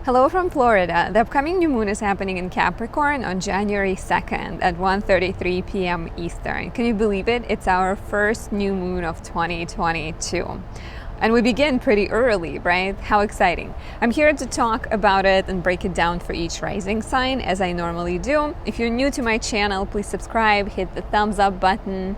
Hello from Florida. The upcoming new moon is happening in Capricorn on January 2nd at 1:33 p.m. Eastern. Can you believe it? It's our first new moon of 2022. And we begin pretty early, right? How exciting. I'm here to talk about it and break it down for each rising sign as I normally do. If you're new to my channel, please subscribe, hit the thumbs up button,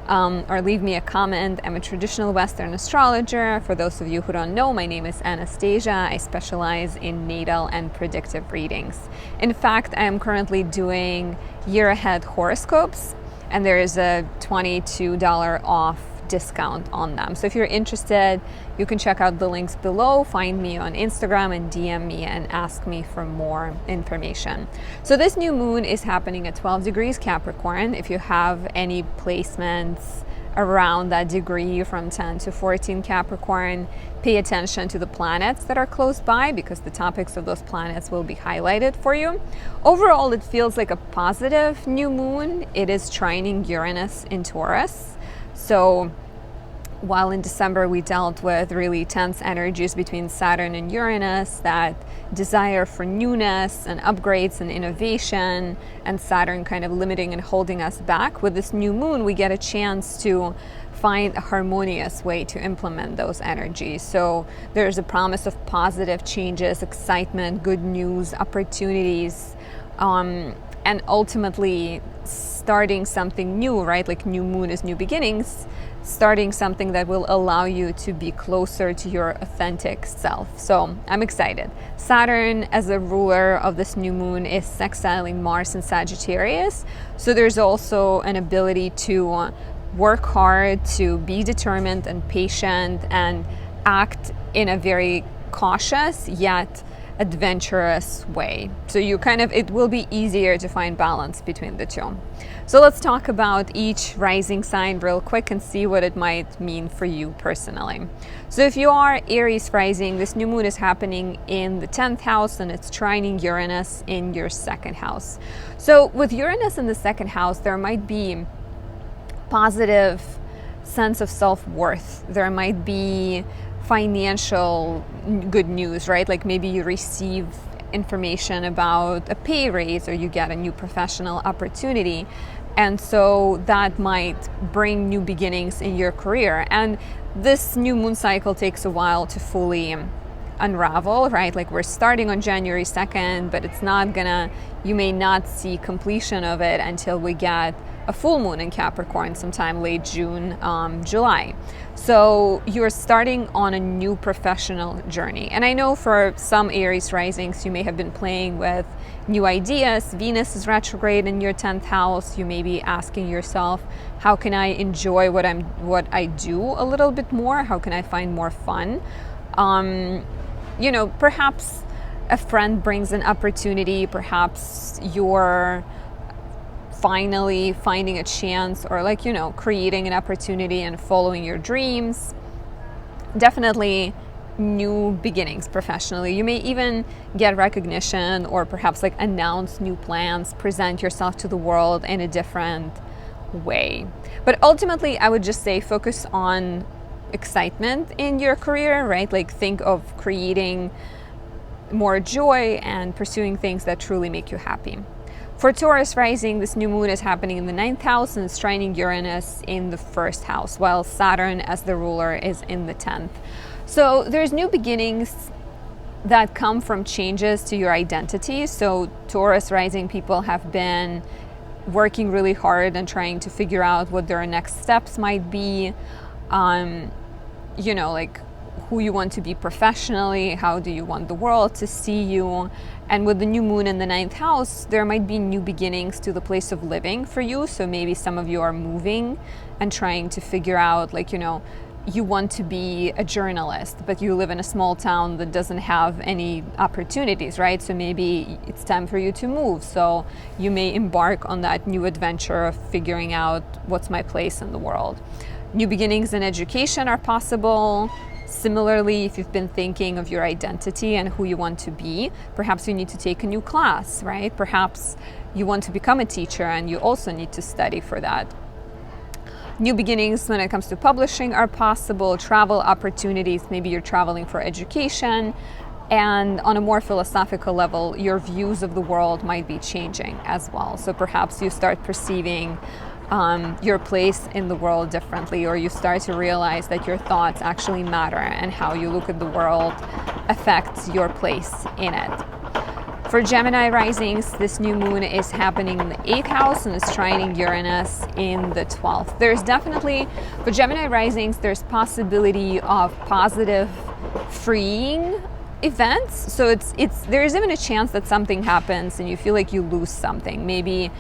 or leave me a comment. I'm a traditional Western astrologer. For those of you who don't know, my name is Anastasia. I specialize in natal and predictive readings. In fact, I am currently doing year-ahead horoscopes, and there is a $22 off discount on them. So if you're interested, you can check out the links below, find me on Instagram and DM me and ask me for more information. So this new moon is happening at 12 degrees Capricorn. If you have any placements around that degree from 10 to 14 Capricorn, pay attention to the planets that are close by because the topics of those planets will be highlighted for you. Overall, it feels like a positive new moon. It is trining Uranus in Taurus. So while in December we dealt with really tense energies between Saturn and Uranus, that desire for newness and upgrades and innovation, and Saturn kind of limiting and holding us back, with this new moon we get a chance to find a harmonious way to implement those energies. So there's a promise of positive changes, excitement, good news, opportunities, and ultimately starting something new, right? Like new moon is new beginnings, starting something that will allow you to be closer to your authentic self. So I'm excited. Saturn, as a ruler of this new moon, is sextiling Mars in Sagittarius. So there's also an ability to work hard, to be determined and patient, and act in a very cautious yet adventurous way. So it will be easier to find balance between the two. So let's talk about each rising sign real quick and see what it might mean for you personally. So if you are Aries rising, this new moon is happening in the 10th house and it's trining Uranus in your 2nd house. So with Uranus in the 2nd house, there might be positive sense of self-worth. There might be financial good news, right? Like maybe you receive information about a pay raise or you get a new professional opportunity. And so that might bring new beginnings in your career. And this new moon cycle takes a while to fully unravel, right? Like we're starting on January 2nd, but you may not see completion of it until we get a full moon in Capricorn sometime late June, July. So you're starting on a new professional journey. And I know for some Aries risings, you may have been playing with new ideas. Venus is retrograde in your 10th house. You may be asking yourself, how can I enjoy what I do a little bit more? How can I find more fun? Perhaps a friend brings an opportunity. Perhaps you're finally finding a chance, or creating an opportunity and following your dreams. Definitely new beginnings professionally. You may even get recognition or perhaps announce new plans, present yourself to the world in a different way. But ultimately, I would just say focus on excitement in your career, right? Think of creating more joy and pursuing things that truly make you happy. For Taurus rising, this new moon is happening in the 9th house and it's trining Uranus in the 1st house, while Saturn as the ruler is in the 10th. So there's new beginnings that come from changes to your identity. So Taurus rising people have been working really hard and trying to figure out what their next steps might be, who you want to be professionally, how do you want the world to see you. And with the new moon in the 9th house, there might be new beginnings to the place of living for you. So maybe some of you are moving and trying to figure out, you want to be a journalist, but you live in a small town that doesn't have any opportunities, right? So maybe it's time for you to move. So you may embark on that new adventure of figuring out what's my place in the world. New beginnings in education are possible. Similarly, if you've been thinking of your identity and who you want to be, perhaps you need to take a new class, right? Perhaps you want to become a teacher and you also need to study for that. New beginnings when it comes to publishing are possible. Travel opportunities, maybe you're traveling for education. And on a more philosophical level, your views of the world might be changing as well. So perhaps you start perceiving your place in the world differently, or you start to realize that your thoughts actually matter and how you look at the world affects your place in it. For Gemini risings, this new moon is happening in the 8th house and is trining Uranus in the 12th. There's definitely, for Gemini risings, there's possibility of positive freeing events. So there is even a chance that something happens and you feel like you lose something. Maybe,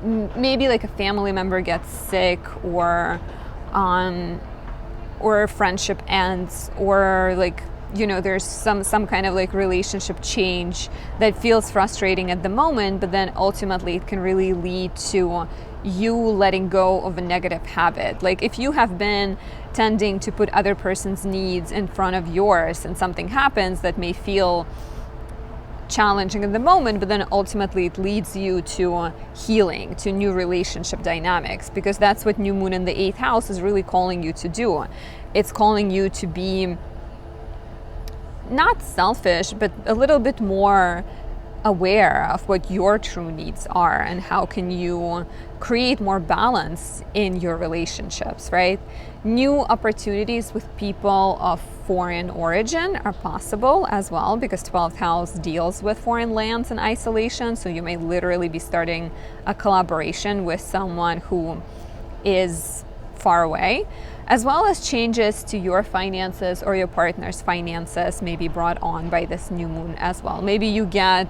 maybe like a family member gets sick, or a friendship ends, or like, there's some kind of like relationship change that feels frustrating at the moment, but then ultimately it can really lead to you letting go of a negative habit. Like if you have been tending to put other person's needs in front of yours and something happens that may feel challenging in the moment, but then ultimately it leads you to healing, to new relationship dynamics, because that's what new moon in the 8th house is really calling you to do. It's calling you to be not selfish, but a little bit more aware of what your true needs are and how can you create more balance in your relationships, right? New opportunities with people of foreign origin are possible as well, because 12th house deals with foreign lands and isolation. So you may literally be starting a collaboration with someone who is far away, as well as changes to your finances or your partner's finances may be brought on by this new moon as well. Maybe you get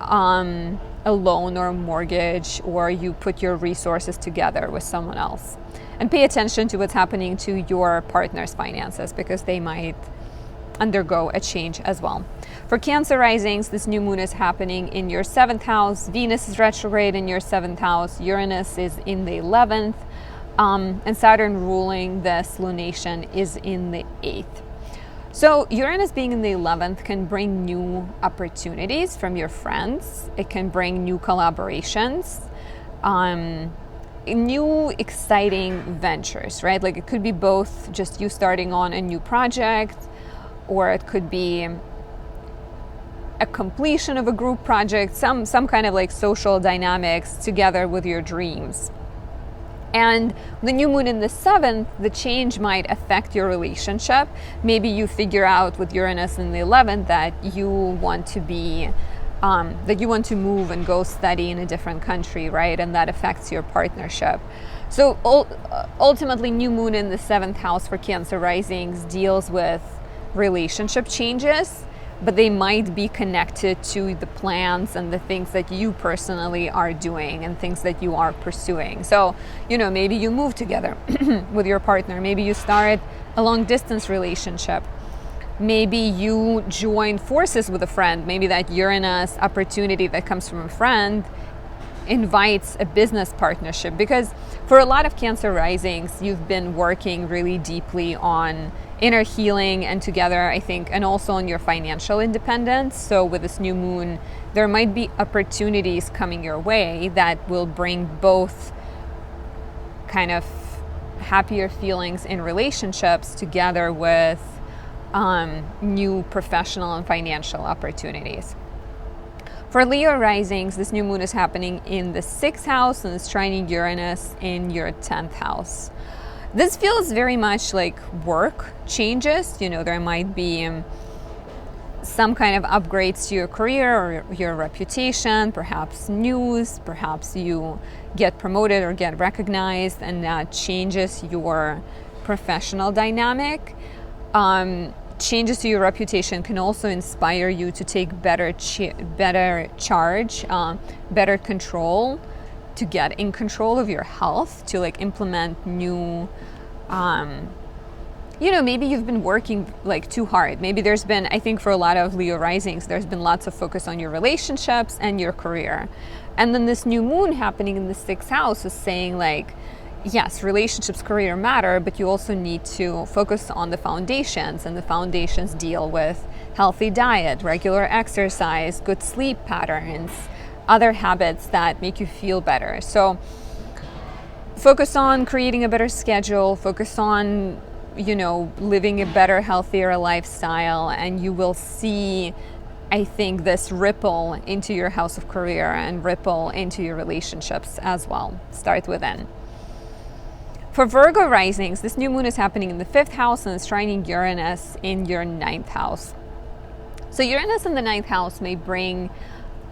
a loan or a mortgage, or you put your resources together with someone else. And pay attention to what's happening to your partner's finances, because they might undergo a change as well. For Cancer risings, this new moon is happening in your 7th house. Venus is retrograde in your 7th house. Uranus is in the 11th. And Saturn ruling this lunation is in the 8th. So Uranus being in the 11th can bring new opportunities from your friends. It can bring new collaborations, new exciting ventures, right? Like it could be both just you starting on a new project, or it could be a completion of a group project, some kind of like social dynamics together with your dreams. And the new moon in the 7th, the change might affect your relationship. Maybe you figure out with Uranus in the 11th that you want to be, that you want to move and go study in a different country, right? And that affects your partnership. So ultimately, new moon in the 7th house for Cancer risings deals with relationship changes, but they might be connected to the plans and the things that you personally are doing and things that you are pursuing. So, maybe you move together with your partner. Maybe you start a long distance relationship. Maybe you join forces with a friend. Maybe that Uranus opportunity that comes from a friend invites a business partnership, because for a lot of Cancer risings, you've been working really deeply on inner healing and together, I think, and also on your financial independence. So with this new moon, there might be opportunities coming your way that will bring both kind of happier feelings in relationships together with new professional and financial opportunities. For Leo risings, this new moon is happening in the 6th house and it's trining Uranus in your 10th house. This feels very much like work changes. There might be some kind of upgrades to your career or your reputation, perhaps news, perhaps you get promoted or get recognized, and that changes your professional dynamic. Changes to your reputation can also inspire you to take better charge, better control, to get in control of your health, to like implement new, maybe you've been working like too hard. Maybe there's been, I think for a lot of Leo risings, there's been lots of focus on your relationships and your career. And then this new moon happening in the 6th house is saying like, yes, relationships, career matter, but you also need to focus on the foundations, and the foundations deal with healthy diet, regular exercise, good sleep patterns, other habits that make you feel better. So focus on creating a better schedule, focus on living a better, healthier lifestyle, and you will see, I think, this ripple into your house of career and ripple into your relationships as well. Start within. For Virgo risings, this new moon is happening in the 5th house and it's trining Uranus in your 9th house. So Uranus in the 9th house may bring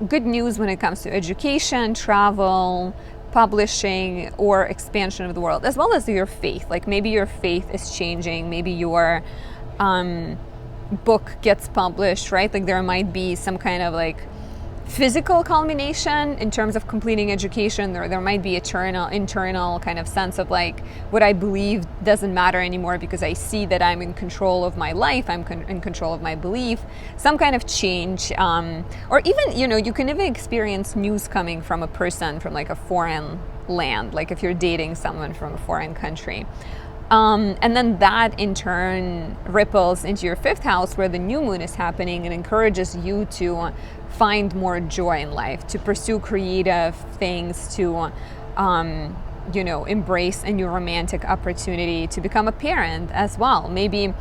good news when it comes to education, travel, publishing, or expansion of the world, as well as your faith. Like maybe your faith is changing, maybe your book gets published, right? Like there might be some kind of like physical culmination in terms of completing education. There might be internal kind of sense of like, what I believe doesn't matter anymore because I see that I'm in control of my life, I'm in control of my belief, some kind of change. Or even, you can even experience news coming from a person from like a foreign land, like if you're dating someone from a foreign country. And then that in turn ripples into your 5th house where the new moon is happening and encourages you to find more joy in life, to pursue creative things, to, embrace a new romantic opportunity, to become a parent as well. Maybe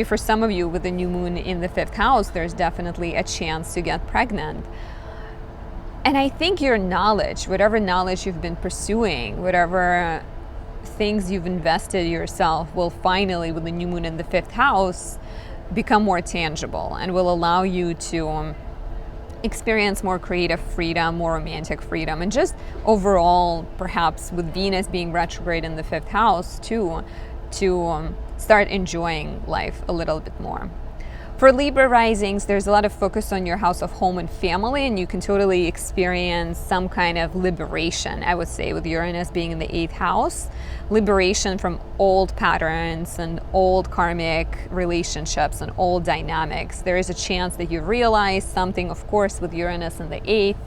for some of you with the new moon in the 5th house, there's definitely a chance to get pregnant. And I think your knowledge, whatever knowledge you've been pursuing, whatever things you've invested yourself will finally, with the new moon in the 5th house, become more tangible and will allow you to experience more creative freedom, more romantic freedom, and just overall, perhaps with Venus being retrograde in the 5th house too, to start enjoying life a little bit more. For Libra risings, there's a lot of focus on your house of home and family, and you can totally experience some kind of liberation, I would say, with Uranus being in the 8th house. Liberation from old patterns and old karmic relationships and old dynamics. There is a chance that you realize something, of course, with Uranus in the 8th,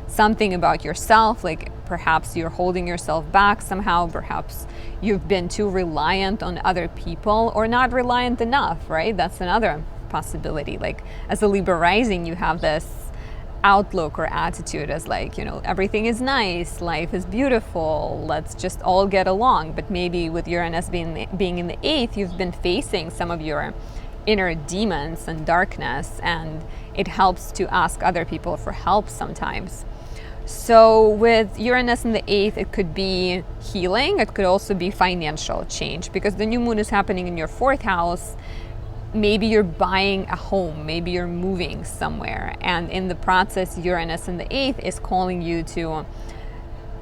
something about yourself, like perhaps you're holding yourself back somehow, perhaps you've been too reliant on other people or not reliant enough, right? That's another possibility. Like as a Libra rising, you have this outlook or attitude as like, everything is nice, life is beautiful, let's just all get along. But maybe with Uranus being in the 8th, you've been facing some of your inner demons and darkness, and it helps to ask other people for help sometimes. So with Uranus in the 8th, it could be healing, it could also be financial change, because the new moon is happening in your 4th house. Maybe you're buying a home, maybe you're moving somewhere, and in the process, Uranus in the 8th is calling you to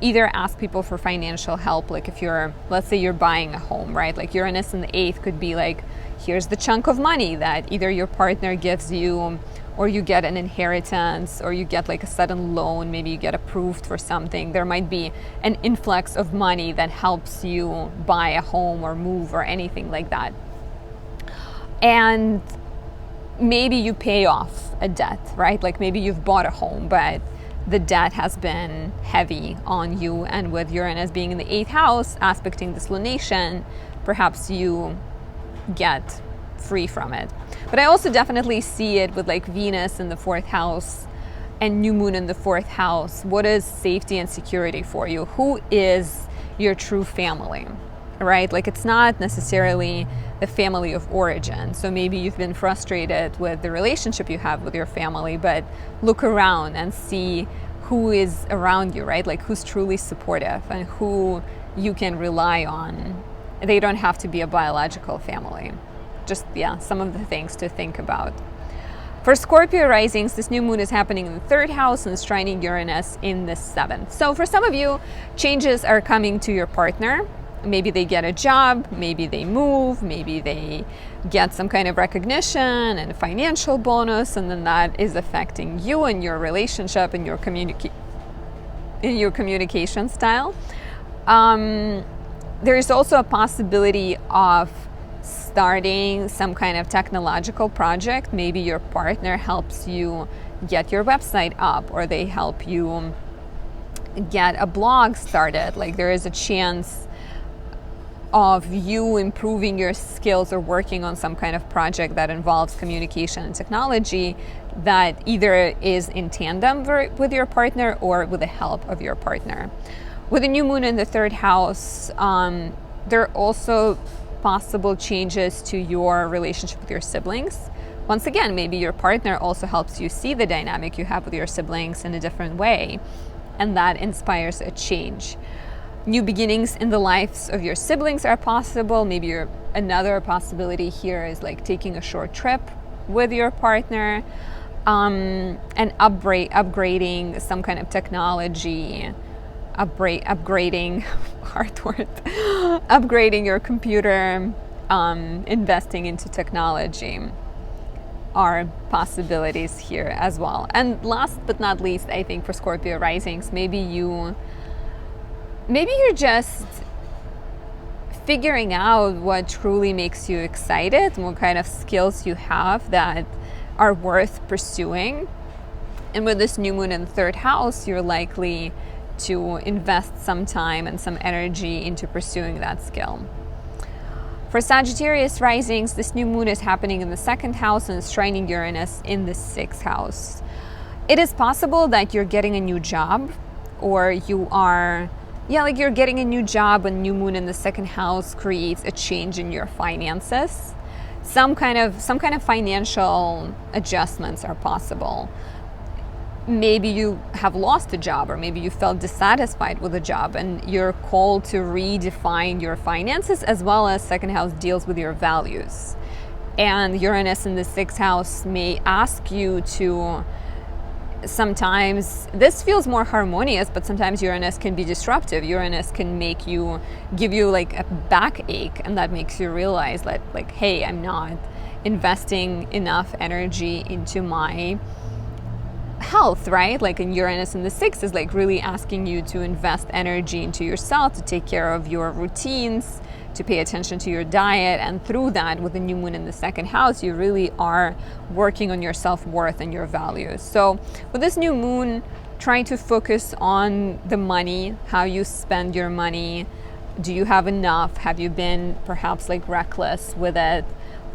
either ask people for financial help, like if let's say you're buying a home, right? Like Uranus in the 8th could be like, here's the chunk of money that either your partner gives you, or you get an inheritance, or you get like a sudden loan, maybe you get approved for something. There might be an influx of money that helps you buy a home or move or anything like that. And maybe you pay off a debt, right? Like maybe you've bought a home, but the debt has been heavy on you. And with Uranus being in the 8th house, aspecting this lunation, perhaps you get free from it. But I also definitely see it with like Venus in the 4th house and new moon in the 4th house. What is safety and security for you? Who is your true family, right? Like it's not necessarily the family of origin. So maybe you've been frustrated with the relationship you have with your family, but look around and see who is around you, right? Like who's truly supportive and who you can rely on. They don't have to be a biological family. Just, some of the things to think about. For Scorpio risings, this new moon is happening in the 3rd house and it's trining Uranus in the 7th. So for some of you, changes are coming to your partner. Maybe they get a job, maybe they move, maybe they get some kind of recognition and a financial bonus, and then that is affecting you and your relationship and your communication style. There is also a possibility of starting some kind of technological project. Maybe your partner helps you get your website up, or they help you get a blog started. Like there is a chance of you improving your skills or working on some kind of project that involves communication and technology that either is in tandem with your partner or with the help of your partner. With a new moon in the 3rd house, there are also possible changes to your relationship with your siblings. Once again, maybe your partner also helps you see the dynamic you have with your siblings in a different way, and that inspires a change. New beginnings in the lives of your siblings are possible. Maybe another possibility here is like taking a short trip with your partner, and upgrading some kind of technology, upgrading hard word, upgrading your computer, investing into technology are possibilities here as well. And last but not least, I think for Scorpio risings, maybe you're just figuring out what truly makes you excited and what kind of skills you have that are worth pursuing. And with this new moon in the third house, you're likely to invest some time and some energy into pursuing that skill. For Sagittarius risings, this new moon is happening in the second house and is trining Uranus in the sixth house. It is possible that you're getting a new job, or you're getting a new job, and new moon in the second house creates a change in your finances. Some kind of financial adjustments are possible. Maybe you have lost a job, or maybe you felt dissatisfied with a job and you're called to redefine your finances, as well as second house deals with your values. And Uranus in the sixth house may ask you to, sometimes this feels more harmonious, but sometimes Uranus can be disruptive. Uranus can give you like a backache, and that makes you realize that like, hey, I'm not investing enough energy into my health, right? Like in Uranus in the sixth is like really asking you to invest energy into yourself, to take care of your routines, to pay attention to your diet. And through that, with the new moon in the second house, you really are working on your self-worth and your values. So with this new moon, trying to focus on the money, how you spend your money. Do you have enough? Have you been perhaps like reckless with it?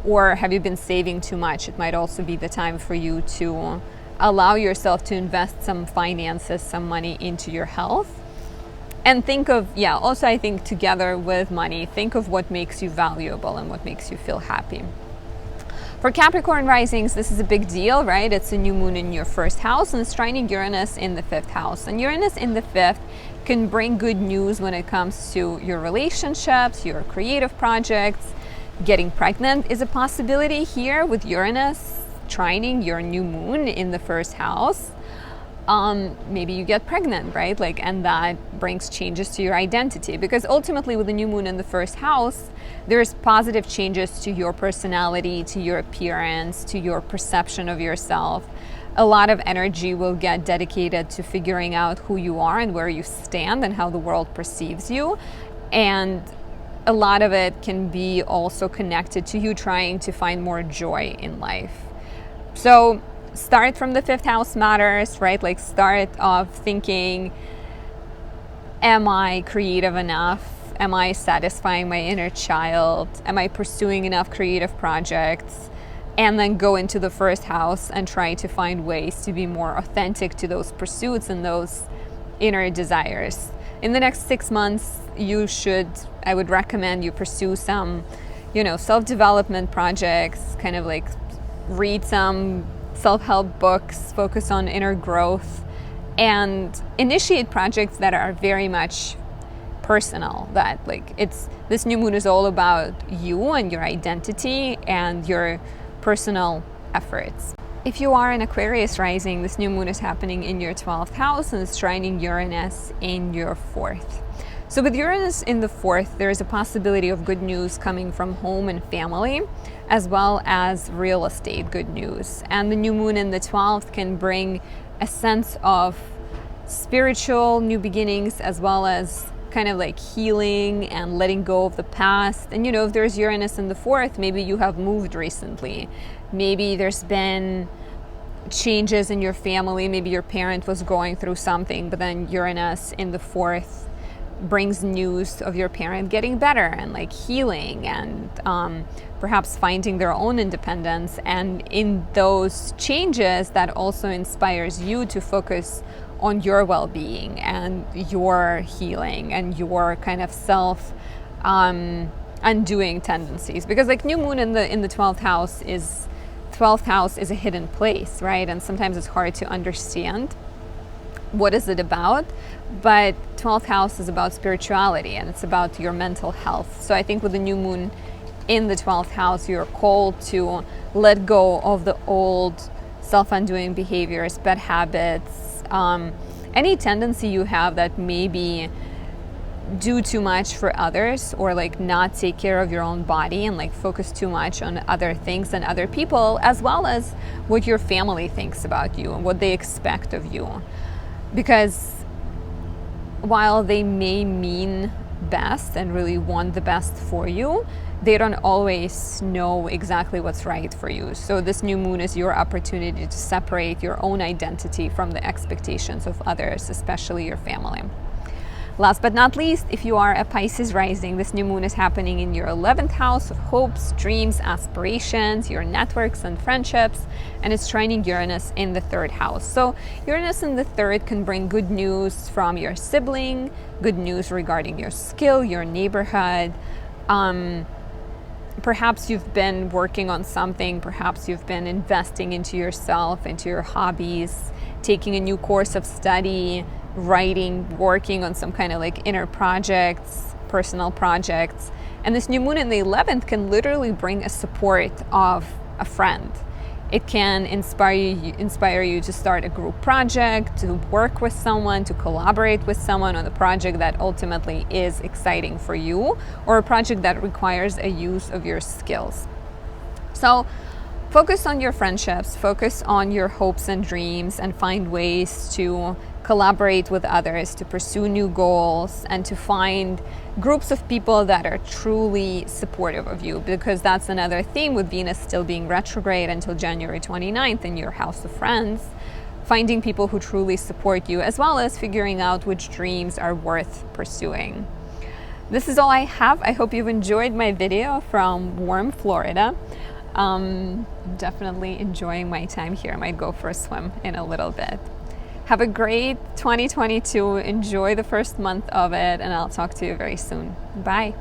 Or have you been saving too much? It might also be the time for you to allow yourself to invest some finances, some money into your health. And think of, also I think together with money, think of what makes you valuable and what makes you feel happy. For Capricorn risings, this is a big deal, right? It's a new moon in your first house and it's trining Uranus in the fifth house. And Uranus in the fifth can bring good news when it comes to your relationships, your creative projects. Getting pregnant is a possibility here with Uranus trining your new moon in the first house. Maybe you get pregnant, right? And that brings changes to your identity, because ultimately with the new moon in the first house, there's positive changes to your personality, to your appearance, to your perception of yourself. A lot of energy will get dedicated to figuring out who you are and where you stand and how the world perceives you. And a lot of it can be also connected to you trying to find more joy in life. So start from the fifth house matters, right? Start off thinking, am I creative enough? Am I satisfying my inner child? Am I pursuing enough creative projects? And then go into the first house and try to find ways to be more authentic to those pursuits and those inner desires. In the next 6 months, I would recommend you pursue some, self-development projects, read some self-help books, focus on inner growth, and initiate projects that are very much personal. This new moon is all about you and your identity and your personal efforts. If you are an Aquarius rising, this new moon is happening in your 12th house and it's trining Uranus in your 4th. So with Uranus in the 4th, there is a possibility of good news coming from home and family, as well as real estate good news. And the new moon in the 12th can bring a sense of spiritual new beginnings, as well as healing and letting go of the past. And if there's Uranus in the 4th, maybe you have moved recently. Maybe there's been changes in your family. Maybe your parent was going through something, but then Uranus in the 4th brings news of your parent getting better and healing and perhaps finding their own independence. And in those changes, that also inspires you to focus on your well-being and your healing and your self undoing tendencies, because like new moon in the 12th house is 12th house is a hidden place, right? And sometimes it's hard to understand what is it about, but 12th house is about spirituality and it's about your mental health. So I think with the new moon in the 12th house, you're called to let go of the old self-undoing behaviors, bad habits, any tendency you have that maybe do too much for others, or like not take care of your own body and like focus too much on other things and other people, as well as what your family thinks about you and what they expect of you. Because while they may mean best and really want the best for you, they don't always know exactly what's right for you. So this new moon is your opportunity to separate your own identity from the expectations of others, especially your family. Last but not least, if you are a Pisces rising, this new moon is happening in your 11th house of hopes, dreams, aspirations, your networks and friendships, and it's trining Uranus in the 3rd house. So Uranus in the 3rd can bring good news from your sibling, good news regarding your skill, your neighborhood. Perhaps you've been working on something, perhaps you've been investing into yourself, into your hobbies, taking a new course of study, writing, working on some kind of like inner projects, personal projects. And this new moon in the 11th can literally bring a support of a friend. It can inspire you to start a group project, to work with someone, to collaborate with someone on a project that ultimately is exciting for you, or a project that requires a use of your skills. So focus on your friendships, focus on your hopes and dreams, and find ways to collaborate with others, to pursue new goals, and to find groups of people that are truly supportive of you, because that's another theme with Venus still being retrograde until January 29th in your house of friends. Finding people who truly support you, as well as figuring out which dreams are worth pursuing. This is all I have. I hope you've enjoyed my video from warm Florida. Definitely enjoying my time here. I might go for a swim in a little bit. Have a great 2022. Enjoy the first month of it, and I'll talk to you very soon. Bye.